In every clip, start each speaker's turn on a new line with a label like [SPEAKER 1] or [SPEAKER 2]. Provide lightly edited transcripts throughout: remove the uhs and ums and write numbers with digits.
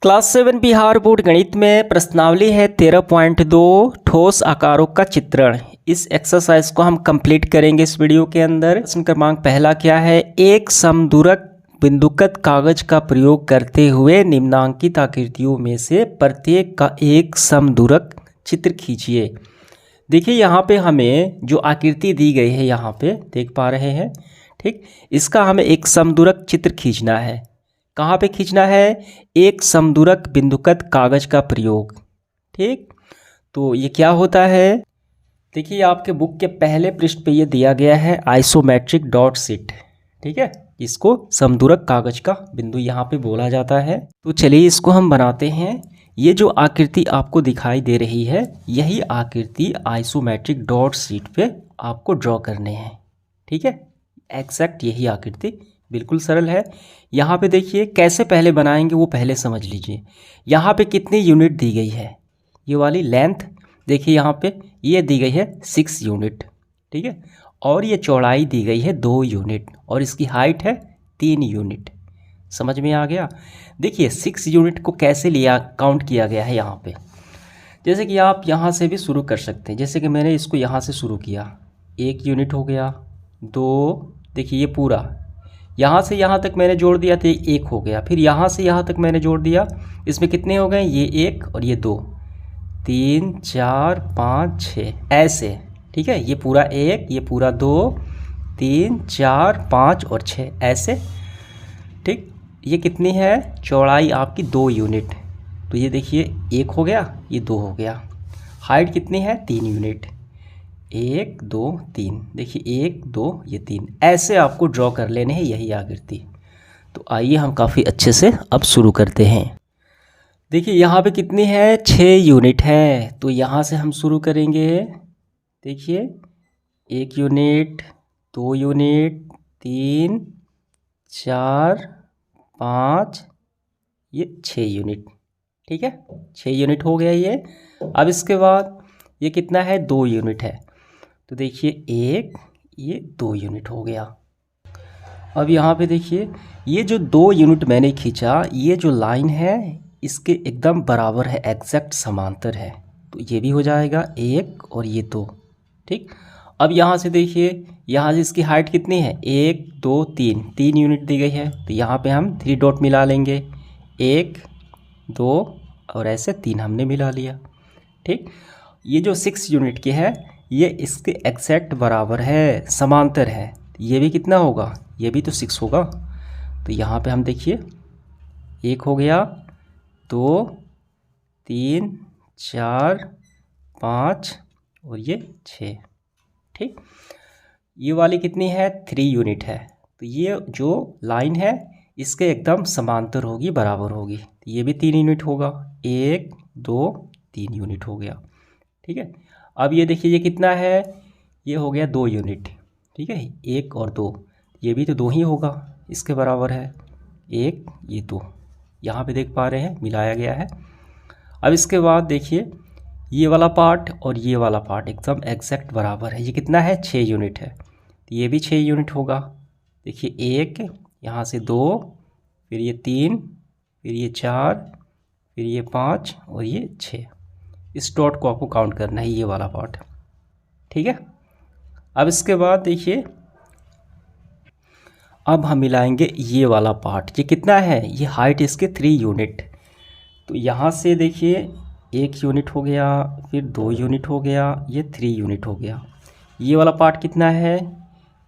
[SPEAKER 1] Class 7 Bihar board गणित में प्रश्नावली है 13.2 ठोस आकारों का चित्रण। इस एक्सरसाइज को हम कंप्लीट करेंगे इस वीडियो के अंदर। प्रश्न क्रमांक पहला क्या है, एक समदूरक बिंदुकत कागज का प्रयोग करते हुए निम्नांकित आकृतियों में से प्रत्येक का एक समदूरक चित्र खींचिए। देखिए यहाँ पे हमें जो आकृति दी गई है यहाँ पे देख पा रहे हैं, ठीक। इसका हमें एक समदूरक चित्र खींचना है। कहाँ पे खींचना है, एक समदूरक बिंदुकत कागज का प्रयोग, ठीक। तो ये क्या होता है, देखिए आपके बुक के पहले पृष्ठ पे ये दिया गया है आइसोमेट्रिक डॉट शीट, ठीक है। इसको समदूरक कागज का बिंदु यहाँ पे बोला जाता है। तो चलिए इसको हम बनाते हैं। ये जो आकृति आपको दिखाई दे रही है, यही आकृति आइसोमेट्रिक डॉट शीट पे आपको ड्रॉ करने हैं, ठीक है। एग्जैक्ट यही आकृति, बिल्कुल सरल है। यहाँ पे देखिए कैसे पहले बनाएंगे वो पहले समझ लीजिए। यहाँ पे कितनी यूनिट दी गई है, ये वाली लेंथ देखिए यहाँ पे ये दी गई है 6 यूनिट, ठीक है। और ये चौड़ाई दी गई है 2 यूनिट और इसकी हाइट है 3 यूनिट। समझ में आ गया। देखिए 6 यूनिट को कैसे लिया काउंट किया गया है यहाँ पे, जैसे कि आप यहाँ से भी शुरू कर सकते हैं। जैसे कि मैंने इसको यहाँ से शुरू किया, 1 यूनिट हो गया, 2, देखिए ये पूरा यहाँ से यहाँ तक मैंने जोड़ दिया तो 1 हो गया। फिर यहाँ से यहाँ तक मैंने जोड़ दिया, इसमें कितने हो गए, ये 1 और ये 2, 3 4 5 6 ऐसे, ठीक है। ये पूरा 1, ये पूरा 2 3 4 5 और 6 ऐसे, ठीक। ये कितनी है, चौड़ाई आपकी 2 यूनिट। तो ये देखिए 1 हो गया, ये 2 हो गया। हाइट कितनी है, 3 यूनिट, 1 2 3, देखिए 1 2 ये 3 ऐसे आपको ड्रॉ कर लेने हैं यही आकृति। तो आइए हम काफ़ी अच्छे से अब शुरू करते हैं। देखिए यहाँ पे कितनी है, 6 यूनिट है। तो यहाँ से हम शुरू करेंगे। देखिए 1 यूनिट, 2 यूनिट, 3 4 5, ये 6 यूनिट, ठीक है। 6 यूनिट हो गया ये। अब इसके बाद ये कितना है, 2 यूनिट है। तो देखिए 1, ये 2 यूनिट हो गया। अब यहाँ पे देखिए ये जो 2 यूनिट मैंने खींचा, ये जो लाइन है इसके एकदम बराबर है, एग्जैक्ट समांतर है। तो ये भी हो जाएगा 1 और ये 2, ठीक। अब यहाँ से देखिए, यहाँ से इसकी हाइट कितनी है, 1 2 3 यूनिट दी गई है। तो यहाँ पे हम 3 डॉट मिला लेंगे, 1 2 और ऐसे 3 हमने मिला लिया, ठीक। ये जो 6 यूनिट की है ये इसके एग्जैक्ट बराबर है, समांतर है। ये भी कितना होगा, ये भी तो 6 होगा। तो यहाँ पे हम देखिए 1 हो गया, 2 3 4 5 और ये 6, ठीक। ये वाली कितनी है, 3 यूनिट है। तो ये जो लाइन है इसके एकदम समांतर होगी, बराबर होगी। तो ये भी 3 यूनिट होगा, 1 2 3 यूनिट हो गया, ठीक है। अब ये देखिए ये कितना है, ये हो गया 2 यूनिट, ठीक है। 1 और 2, ये भी तो 2 ही होगा, इसके बराबर है 1 ये 2, यहाँ पे देख पा रहे हैं मिलाया गया है। अब इसके बाद देखिए ये वाला पार्ट और ये वाला पार्ट एकदम एग्जैक्ट बराबर है। ये कितना है, 6 यूनिट है। तो ये भी 6 यूनिट होगा। देखिए 1, यहाँ से 2, फिर ये 3, फिर ये 4, फिर ये 5 और ये 6। इस डॉट को आपको काउंट करना है, ये वाला पार्ट, ठीक है। अब इसके बाद देखिए अब हम मिलाएंगे ये वाला पार्ट। ये कितना है, ये हाइट इसके 3 यूनिट। तो यहाँ से देखिए 1 यूनिट हो गया, फिर 2 यूनिट हो गया, ये 3 यूनिट हो गया। ये वाला पार्ट कितना है,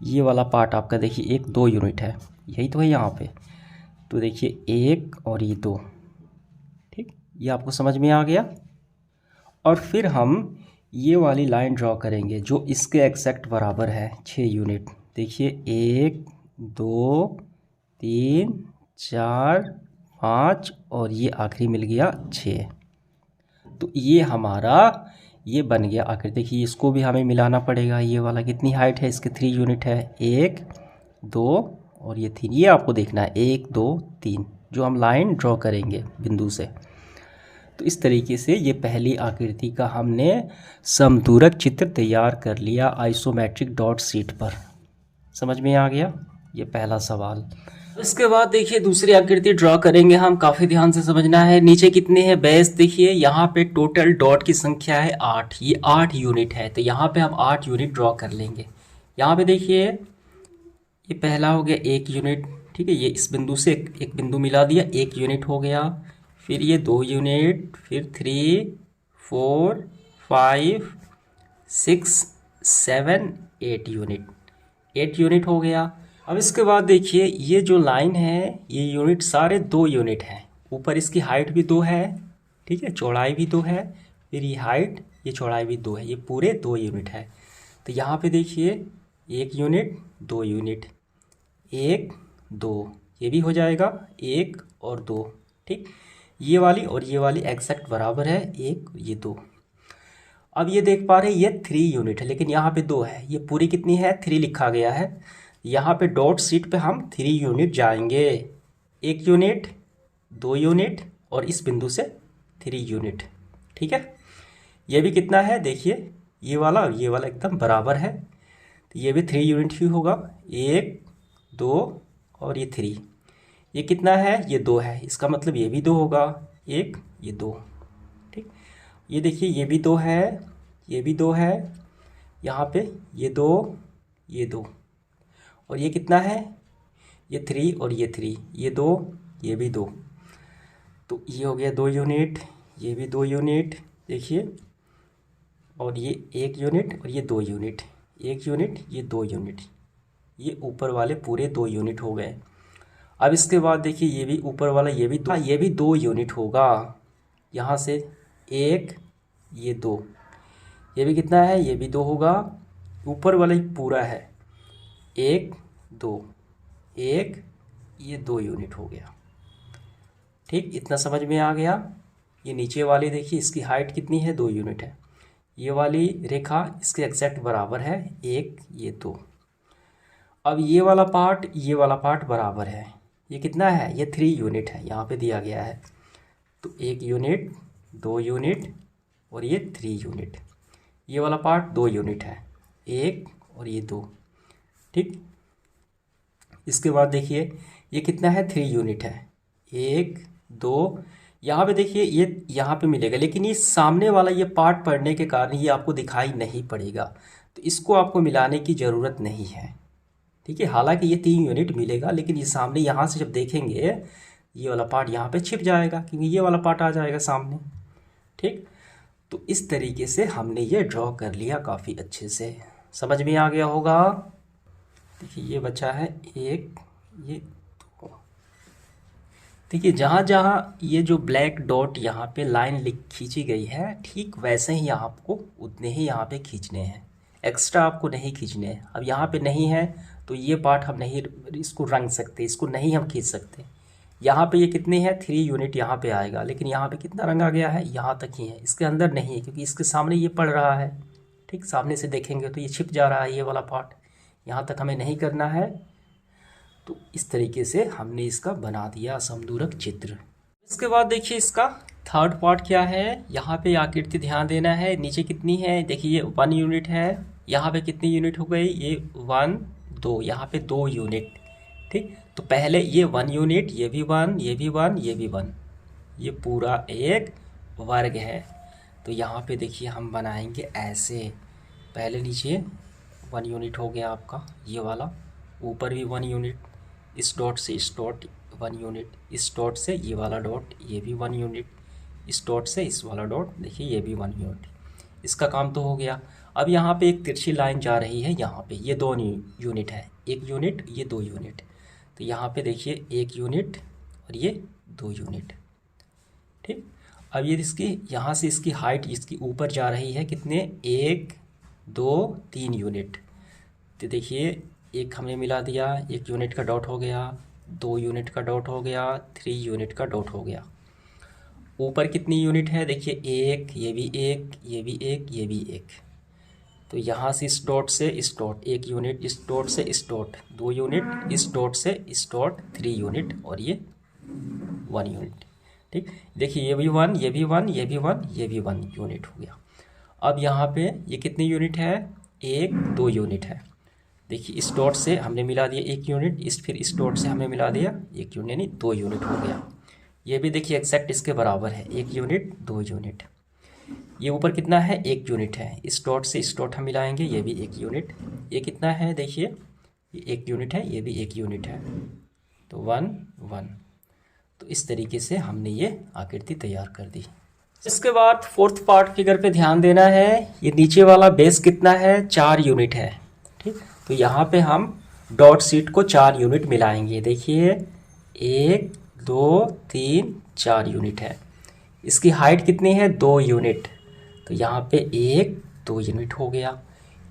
[SPEAKER 1] ये वाला पार्ट आपका देखिए 1 2 यूनिट है, यही तो है यहाँ पे। तो देखिए 1 और ये 2, ठीक। ये आपको समझ में आ गया। और फिर हम ये वाली लाइन ड्रॉ करेंगे जो इसके एग्जैक्ट बराबर है, 6 यूनिट। देखिए 1 2 3 4 5 और ये आखिरी मिल गया 6। तो ये हमारा ये बन गया आखिर। देखिए इसको भी हमें मिलाना पड़ेगा। ये वाला कितनी हाइट है, इसके 3 यूनिट है, 1 2 और ये 3। ये आपको देखना है 1 2 3 जो हम लाइन ड्रॉ करेंगे बिंदु से। तो इस तरीके से ये पहली आकृति का हमने समदूरक चित्र तैयार कर लिया आइसोमेट्रिक डॉट शीट पर। समझ में आ गया, ये पहला सवाल। इसके बाद देखिए दूसरी आकृति ड्रॉ करेंगे हम, काफी ध्यान से समझना है। नीचे कितने हैं बेस, देखिए यहाँ पे टोटल डॉट की संख्या है 8, ये 8 यूनिट है, तो यहाँ पे हम 8 यूनिट ड्रॉ कर लेंगे। यहाँ पे देखिए ये पहला हो गया 1 यूनिट, ठीक है, ये इस बिंदु से एक बिंदु मिला दिया, 1 यूनिट हो गया। फिर ये 2 यूनिट, फिर 3 4 5 6 7 8 यूनिट, 8 यूनिट हो गया। अब इसके बाद देखिए ये जो लाइन है ये यूनिट सारे 2 यूनिट हैं, ऊपर इसकी हाइट भी 2 है, ठीक है, चौड़ाई भी 2 है, फिर ये हाइट ये चौड़ाई भी 2 है, ये पूरे 2 यूनिट है। तो यहाँ पे देखिए 1 यूनिट 2 यूनिट, 1 2, ये भी हो जाएगा 1 और 2, ठीक, ये वाली और ये वाली एग्जैक्ट बराबर है 1 ये 2। अब ये देख पा रहे हैं ये 3 यूनिट है, लेकिन यहाँ पे 2 है, ये पूरी कितनी है 3 लिखा गया है। यहाँ पे डॉट सीट पे हम 3 यूनिट जाएंगे, 1 यूनिट 2 यूनिट और इस बिंदु से 3 यूनिट, ठीक है। ये भी कितना है देखिए, ये वाला और ये वाला एकदम बराबर है, तो ये भी 3 यूनिट ही होगा, 1 2 और ये 3, ये कितना है ये 2 है, इसका मतलब ये भी 2 होगा, 1 ये 2, ठीक। ये देखिए ये भी 2 है, ये भी 2 है, यहाँ पे ये 2 ये 2 और ये कितना है ये 3 और ये 3, ये 2 ये भी 2, तो ये हो गया 2 यूनिट, ये भी 2 यूनिट देखिए, और ये 1 यूनिट और ये 2 यूनिट, 1 यूनिट ये 2 यूनिट, ये ऊपर वाले पूरे 2 यूनिट हो गए। अब इसके बाद देखिए ये भी ऊपर वाला ये भी 2 यूनिट होगा, यहाँ से 1 ये 2, ये भी कितना है ये भी 2 होगा, ऊपर वाला ही पूरा है 1 2 1, ये 2 यूनिट हो गया, ठीक, इतना समझ में आ गया। ये नीचे वाली देखिए इसकी हाइट कितनी है 2 यूनिट है, ये वाली रेखा इसके एग्जैक्ट बराबर है 1 ये 2। अब ये वाला पार्ट बराबर है, ये कितना है ये 3 यूनिट है, यहाँ पे दिया गया है, तो 1 यूनिट 2 यूनिट और ये 3 यूनिट, ये वाला पार्ट 2 यूनिट है, 1 और ये 2, ठीक। इसके बाद देखिए ये कितना है 3 यूनिट है, 1 2, यहाँ पे देखिए ये यहाँ पे मिलेगा, लेकिन ये सामने वाला ये पार्ट पढ़ने के कारण ये आपको दिखाई नहीं पड़ेगा, तो इसको आपको मिलाने की ज़रूरत नहीं है, ठीक है। हालांकि ये 3 यूनिट मिलेगा, लेकिन ये सामने यहाँ से जब देखेंगे ये वाला पार्ट यहाँ पे छिप जाएगा, क्योंकि ये वाला पार्ट आ जाएगा सामने, ठीक। तो इस तरीके से हमने ये ड्रॉ कर लिया, काफ़ी अच्छे से समझ में आ गया होगा। देखिए ये बचा है 1 ये 2, देखिए जहाँ जहाँ ये जो ब्लैक डॉट यहाँ पे लाइन लिख खींची गई है, ठीक वैसे ही आपको उतने ही यहाँ पे खींचने हैं, एक्स्ट्रा आपको नहीं खींचने हैं। अब यहाँ पे नहीं है तो ये पार्ट हम नहीं इसको रंग सकते, इसको नहीं हम खींच सकते। यहाँ पे ये कितने हैं 3 यूनिट यहाँ पे आएगा, लेकिन यहाँ पे कितना रंगा गया है यहाँ तक ही है, इसके अंदर नहीं है, क्योंकि इसके सामने ये पड़ रहा है, ठीक, सामने से देखेंगे तो ये छिप जा रहा है, ये वाला पार्ट यहाँ तक हमें नहीं करना है। तो इस तरीके से हमने इसका बना दिया समदूरक चित्र। इसके बाद देखिए इसका थर्ड पार्ट क्या है, यहाँ पे आकृति ध्यान देना है, नीचे कितनी है देखिए ये 1 यूनिट है, यहाँ पे कितनी यूनिट हो गई ये 1 2, यहाँ पे 2 यूनिट, ठीक। तो पहले ये 1 यूनिट, ये भी 1 ये भी 1 ये भी 1, ये पूरा एक वर्ग है। तो यहाँ पे देखिए हम बनाएंगे ऐसे, पहले नीचे 1 यूनिट हो गया आपका ये वाला, ऊपर भी 1 यूनिट, इस डॉट से इस डॉट 1 यूनिट, इस डॉट से ये वाला डॉट ये भी 1 यूनिट, इस डॉट से इस वाला डॉट देखिए ये भी 1 यूनिट, इसका काम तो हो गया। अब यहाँ पे एक तिरछी लाइन जा रही है, यहाँ पे ये 2 यूनिट है, 1 यूनिट ये 2 यूनिट, तो यहाँ पे देखिए 1 यूनिट और ये 2 यूनिट, ठीक। अब ये इसकी यहाँ से इसकी हाइट इसकी ऊपर जा रही है, कितने 1 2 3 यूनिट, तो देखिए एक हमने मिला दिया, 1 यूनिट का डॉट हो गया, 2 यूनिट का डॉट हो गया, 3 यूनिट का डॉट हो गया। ऊपर कितनी यूनिट है देखिए 1 ये भी 1 ये भी 1 ये भी 1, तो यहाँ से इस डॉट से इस डॉट 1 यूनिट, इस डॉट से इस डॉट 2 यूनिट, इस डॉट से इस डॉट 3 यूनिट और ये 1 यूनिट, ठीक। देखिए ये भी 1 ये भी 1 ये भी 1 ये भी 1 यूनिट हो गया। अब यहाँ पे ये कितनी यूनिट है 1 2 यूनिट है, देखिए इस डॉट से हमने मिला दिया 1 यूनिट, फिर इस डॉट से हमने मिला दिया 1 यूनिट, यानी 2 यूनिट हो गया। ये भी देखिए एग्जैक्ट इसके बराबर है, 1 यूनिट 2 यूनिट। ये ऊपर कितना है, 1 यूनिट है। इस डॉट से इस डॉट हम मिलाएंगे, ये भी 1 यूनिट। ये कितना है देखिए, ये 1 यूनिट है, ये भी 1 यूनिट है, तो 1 1। तो इस तरीके से हमने ये आकृति तैयार कर दी। इसके बाद फोर्थ पार्ट फिगर पे ध्यान देना है। ये नीचे वाला बेस कितना है, 4 यूनिट है। ठीक, तो यहाँ पे हम डॉट शीट को 4 यूनिट मिलाएंगे। देखिए 1 2 3 4 यूनिट है। इसकी हाइट कितनी है, 2 यूनिट। तो यहाँ पे 1 2 यूनिट हो गया।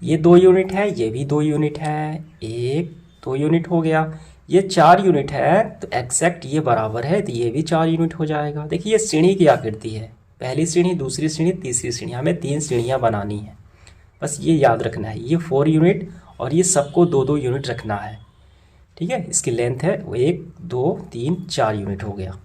[SPEAKER 1] ये 2 यूनिट है, ये भी 2 यूनिट है, 1 2 यूनिट हो गया। ये 4 यूनिट है, तो एग्जैक्ट ये बराबर है, तो ये भी 4 यूनिट हो जाएगा। देखिए ये सीढ़ी की आकृति है, पहली सीढ़ी, दूसरी सीढ़ी, तीसरी सीढ़ी, हमें 3 सीढ़ियाँ बनानी है। बस ये याद रखना है, ये 4 यूनिट और ये सबको 2 2 यूनिट रखना है। ठीक है, इसकी लेंथ है वो 1 2 3 4 यूनिट हो गया।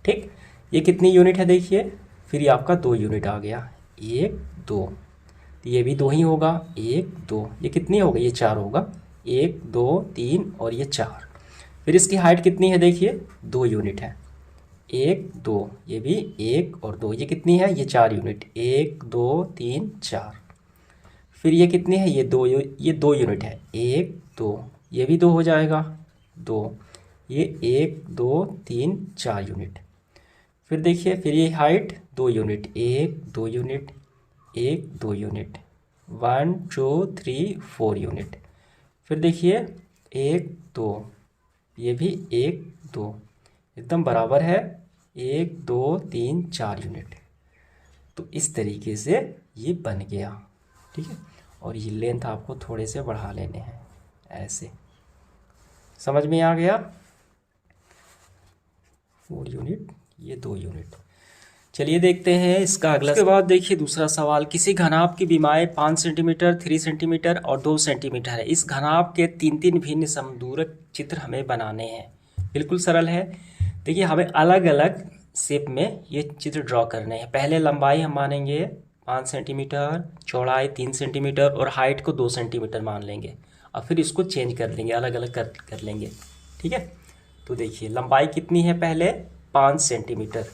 [SPEAKER 1] ठीक, ये कितनी यूनिट है देखिए, फिर ये आपका 2 यूनिट आ गया, 1 2, तो ये भी 2 ही होगा, 1 2, ये कितनी होगा, ये 4 होगा, 1 2 3 और ये 4। फिर इसकी हाइट कितनी है देखिए, 2 यूनिट है, 1 2, ये भी 1 और 2, ये कितनी है, ये 4 यूनिट, 1 2 3 4। फिर ये कितनी है, ये 2 यूनिट है, 1 2, ये भी 2 हो जाएगा, 2, ये 1 2 3 4 यूनिट। फिर देखिए, फिर ये height 2 unit, 1 2 unit, 1 2 unit, 1 2 3 4 unit. फिर देखिए 1 2, ये भी 1 2, एकदम बराबर है, 1 2 3 4 यूनिट। तो इस तरीके से ये बन गया। ठीक है, और ये लेंथ आपको थोड़े से बढ़ा लेने हैं, ऐसे। समझ में आ गया, 4 यूनिट, ये 2 यूनिट। चलिए देखते हैं इसका अगला। इसके बाद देखिए दूसरा सवाल, किसी घनाभ की विमाएँ 5 सेंटीमीटर, 3 सेंटीमीटर और 2 सेंटीमीटर है। इस घनाभ के 3 भिन्न समदूरक चित्र हमें बनाने हैं। बिल्कुल सरल है। देखिए हमें अलग अलग शेप में ये चित्र ड्रॉ करने हैं। पहले लंबाई हम मानेंगे 5 सेंटीमीटर, चौड़ाई 3 सेंटीमीटर और हाइट को 2 सेंटीमीटर मान लेंगे, और फिर इसको चेंज कर देंगे, अलग अलग कर लेंगे। ठीक है, तो देखिए लंबाई कितनी है, पहले 5 सेंटीमीटर।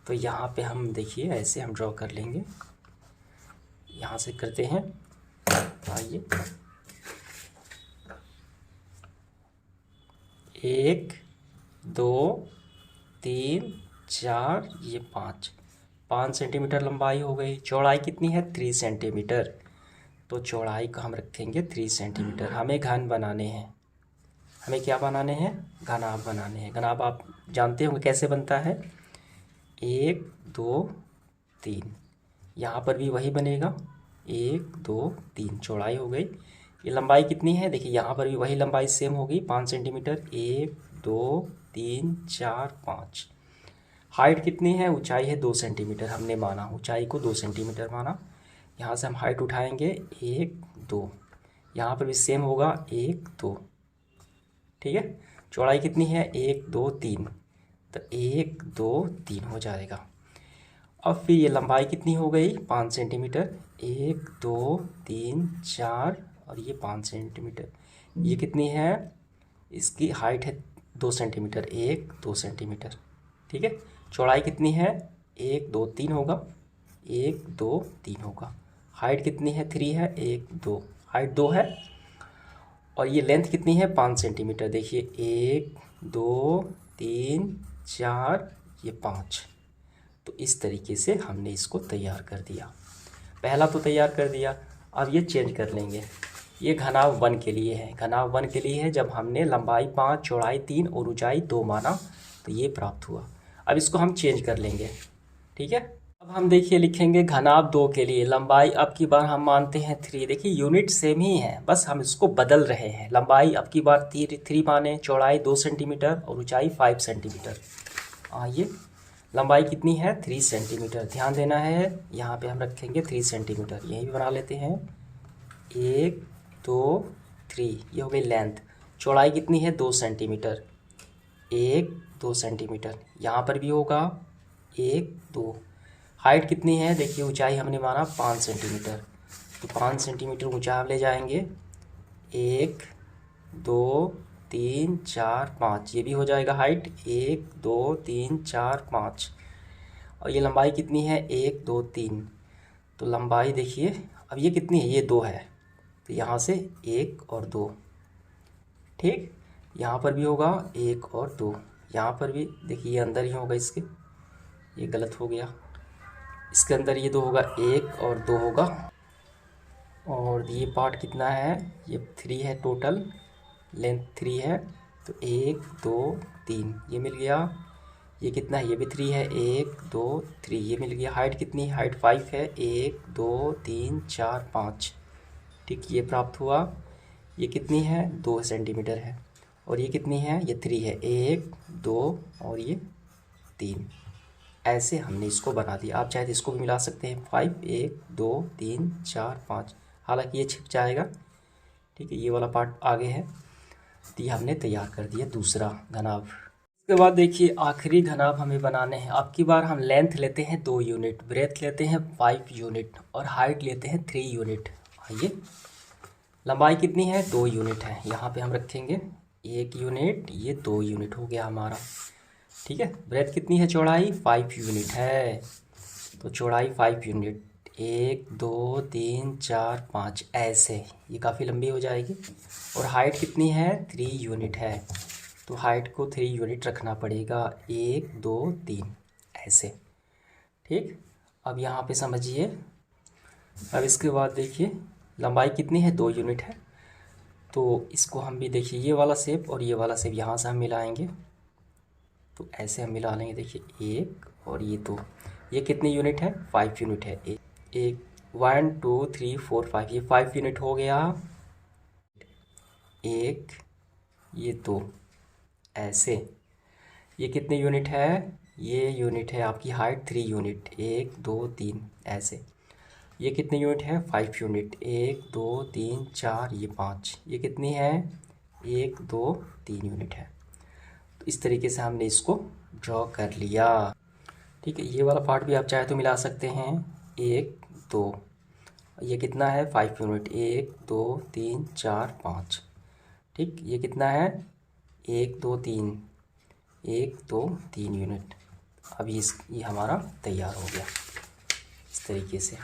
[SPEAKER 1] तो यहाँ पे हम देखिए ऐसे हम ड्रॉ कर लेंगे, यहाँ से करते हैं, आइए, 1 2 3 4, ये 5 सेंटीमीटर लंबाई हो गई। चौड़ाई कितनी है, 3 सेंटीमीटर। तो चौड़ाई को हम रखेंगे 3 सेंटीमीटर। हमें घन बनाने हैं, हमें क्या बनाने हैं, घनाभ बनाने हैं। घनाभ आप जानते होंगे कैसे बनता है, 1 2 3, यहाँ पर भी वही बनेगा, 1 2 3, चौड़ाई हो गई। ये लंबाई कितनी है, देखिए यहाँ पर भी वही लंबाई सेम होगी, 5 सेंटीमीटर, 1 2 3 4 5। हाइट कितनी है, ऊंचाई है 2 सेंटीमीटर, हमने माना ऊंचाई को 2 सेंटीमीटर माना। यहाँ से हम हाइट उठाएंगे 1 2, यहाँ पर भी सेम होगा 1 2। ठीक है, चौड़ाई कितनी है, 1 2 3, तो 1 2 3 हो जाएगा। अब फिर ये लंबाई कितनी हो गई, 5 सेंटीमीटर, 1 2 3 4 और ये 5 सेंटीमीटर। ये कितनी है, इसकी हाइट है 2 सेंटीमीटर, 1 2 सेंटीमीटर। ठीक है, चौड़ाई कितनी है, 1 2 3 होगा, 1 2 3 होगा। हाइट कितनी है, 3 है, 1 2, हाइट 2 है। और ये लेंथ कितनी है, 5 सेंटीमीटर। देखिए 1 2 3 4, ये 5। तो इस तरीके से हमने इसको तैयार कर दिया। पहला तो तैयार कर दिया, अब ये चेंज कर लेंगे। ये घनाभ 1 के लिए है, घनाभ 1 के लिए है जब हमने लंबाई 5, चौड़ाई 3 और ऊंचाई 2 माना, तो ये प्राप्त हुआ। अब इसको हम चेंज कर लेंगे। ठीक है, अब हम देखिए लिखेंगे घनाभ 2 के लिए लंबाई अब की बार हम मानते हैं 3। देखिए यूनिट सेम ही है, बस हम इसको बदल रहे हैं। लंबाई अब की बार 3 माने, चौड़ाई 2 सेंटीमीटर और ऊंचाई 5 सेंटीमीटर। आइए, लंबाई कितनी है, 3 सेंटीमीटर। ध्यान देना है, यहाँ पे हम रखेंगे 3 सेंटीमीटर, यही भी बना लेते हैं, 1 2 3, ये हो गई लेंथ। चौड़ाई कितनी है, 2 सेंटीमीटर, 1 2 सेंटीमीटर, यहाँ पर भी होगा 1 2। हाइट कितनी है, देखिए ऊंचाई हमने माना 5 सेंटीमीटर, तो 5 सेंटीमीटर ऊंचा हम ले जाएंगे, 1 2 3 4 5, ये भी हो जाएगा हाइट 1 2 3 4 5। और ये लंबाई कितनी है 1 2 3। तो लंबाई देखिए अब ये कितनी है, ये 2 है, तो यहाँ से 1 और 2। ठीक, यहाँ पर भी होगा 1 और 2, यहाँ पर भी देखिए ये अंदर ही होगा इसके, ये गलत हो गया, इसके अंदर ये 2 होगा, 1 और 2 होगा। और ये पार्ट कितना है, ये 3 है, टोटल लेंथ 3 है, तो 1 2 3 ये मिल गया। ये कितना है, ये भी 3 है, 1 2 3 ये मिल गया। हाइट कितनी, हाइट 5 है, 1 2 3 4 5। ठीक, ये प्राप्त हुआ। ये कितनी है, 2 सेंटीमीटर है। और ये कितनी है, ये 3 है, 1 2 और ये 3। ऐसे हमने इसको बना दिया। आप चाहे तो इसको भी मिला सकते हैं, 5 1 2 3 4 5, हालांकि ये छिप जाएगा। ठीक है, ये वाला पार्ट आगे है। तो ये हमने तैयार कर दिया दूसरा घनाभ। इसके बाद देखिए आखिरी घनाभ हमें बनाने हैं। अब की बार हम लेंथ लेते हैं 2 यूनिट, ब्रेथ लेते हैं 5 यूनिट और हाइट लेते हैं 3 यूनिट। आइए, लंबाई कितनी है, 2 यूनिट है, यहाँ पे हम रखेंगे 1 यूनिट, ये 2 यूनिट हो गया हमारा। ठीक है, ब्रेथ कितनी है, चौड़ाई 5 यूनिट है, तो चौड़ाई 5 यूनिट, 1 2 3 4 5 ऐसे, ये काफ़ी लंबी हो जाएगी। और हाइट कितनी है, 3 यूनिट है, तो हाइट को 3 यूनिट रखना पड़ेगा, 1 2 3 ऐसे। ठीक, अब यहाँ पे समझिए। अब इसके बाद देखिए लंबाई कितनी है, 2 यूनिट है, तो इसको हम भी देखिए ये वाला शेप और ये वाला शेप यहाँ से हम मिलाएंगे, तो ऐसे हम मिला लेंगे। देखिए 1 और ये 2, ये कितनी यूनिट है, 5 यूनिट है। 1 2 3 4 5, ये 5 यूनिट हो गया। 1 ये 2 ऐसे, ये कितने यूनिट है, ये यूनिट है आपकी हाइट 3 यूनिट, 1 2 3 ऐसे। ये कितने यूनिट है, 5 यूनिट, 1 2 3 4 ये 5, ये कितनी है, 1 2 3 यूनिट है। तो इस तरीके से हमने इसको ड्रॉ कर लिया। ठीक है, ये वाला पार्ट भी आप चाहे तो मिला सकते हैं, 1 2, ये कितना है, 5 यूनिट, 1 2 3 4 5। ठीक, ये कितना है, 1 2 3, 1 2 3 यूनिट। अब ये हमारा तैयार हो गया इस तरीके से।